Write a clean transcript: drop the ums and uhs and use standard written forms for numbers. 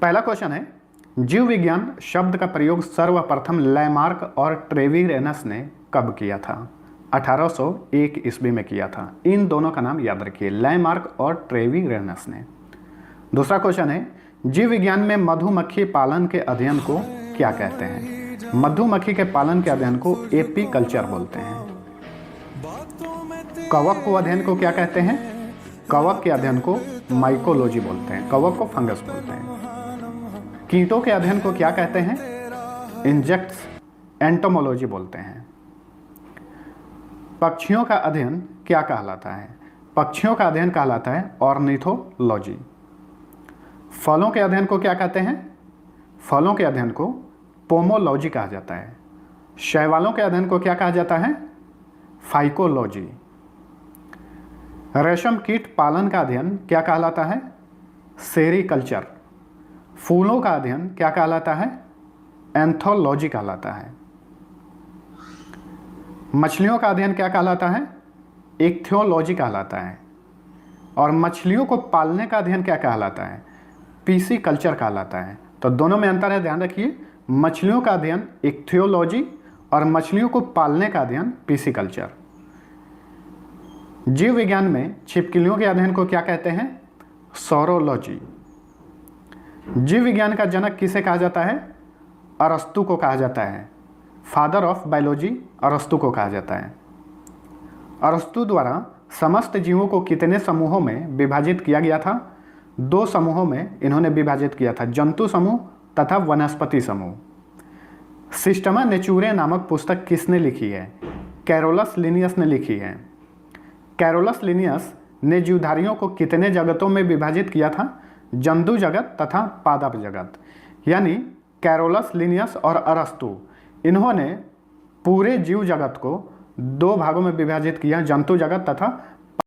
पहला क्वेश्चन है, जीव विज्ञान शब्द का प्रयोग सर्वप्रथम लैमार्क और ट्रेविरेनस ने कब किया था? 1801 ईस्वी में किया था। इन दोनों का नाम याद रखिए, लैमार्क और ट्रेविरेनस ने। दूसरा क्वेश्चन है, जीव विज्ञान में मधुमक्खी पालन के अध्ययन को क्या कहते हैं? मधुमक्खी के पालन के अध्ययन को एपीकल्चर बोलते हैं। कवक को अध्ययन को क्या कहते हैं? कवक के अध्ययन को माइकोलॉजी बोलते हैं। कवक को फंगस बोलते हैं। कीटों के अध्ययन को क्या कहते हैं? इंजेक्ट्स एंटोमोलॉजी बोलते हैं। पक्षियों का अध्ययन क्या कहलाता है? पक्षियों का अध्ययन कहलाता है ऑर्निथोलॉजी। फलों के अध्ययन को क्या कहते हैं? फलों के अध्ययन को पोमोलॉजी कहा जाता है। शैवालों के अध्ययन को क्या कहा जाता है? फाइकोलॉजी। रेशम कीट पालन का अध्ययन क्या कहलाता है? सेरीकल्चर। फूलों का अध्ययन क्या कहलाता है? एंथोलॉजी कहलाता है। मछलियों का अध्ययन क्या कहलाता है? इक्थियोलॉजी कहलाता है। और मछलियों को पालने का अध्ययन क्या कहलाता है? पीसीकल्चर कहलाता है। तो दोनों में अंतर है, ध्यान रखिए। मछलियों का अध्ययन इक्थियोलॉजी और मछलियों को पालने का अध्ययन पीसीकल्चर। जीव विज्ञान में छिपकलियों के अध्ययन को क्या कहते हैं? सौरोलॉजी। जीव विज्ञान का जनक किसे कहा जाता है? अरस्तु को कहा जाता है। फादर ऑफ बायोलॉजी अरस्तु को कहा जाता है। अरस्तु द्वारा समस्त जीवों को कितने समूहों में विभाजित किया गया था? 2 समूहों में इन्होंने विभाजित किया था, जंतु समूह तथा वनस्पति समूह। सिस्टमा नेचुरे नामक पुस्तक किसने लिखी है? कैरोलस लिनियस ने लिखी है। कैरोलस लिनियस ने जीवधारियों को कितने जगतों में विभाजित किया था? जंतु जगत तथा पादप जगत। यानी कैरोलस लिनियस और अरस्तु, इन्होंने पूरे जीव जगत को 2 भागों में विभाजित किया, जंतु जगत तथा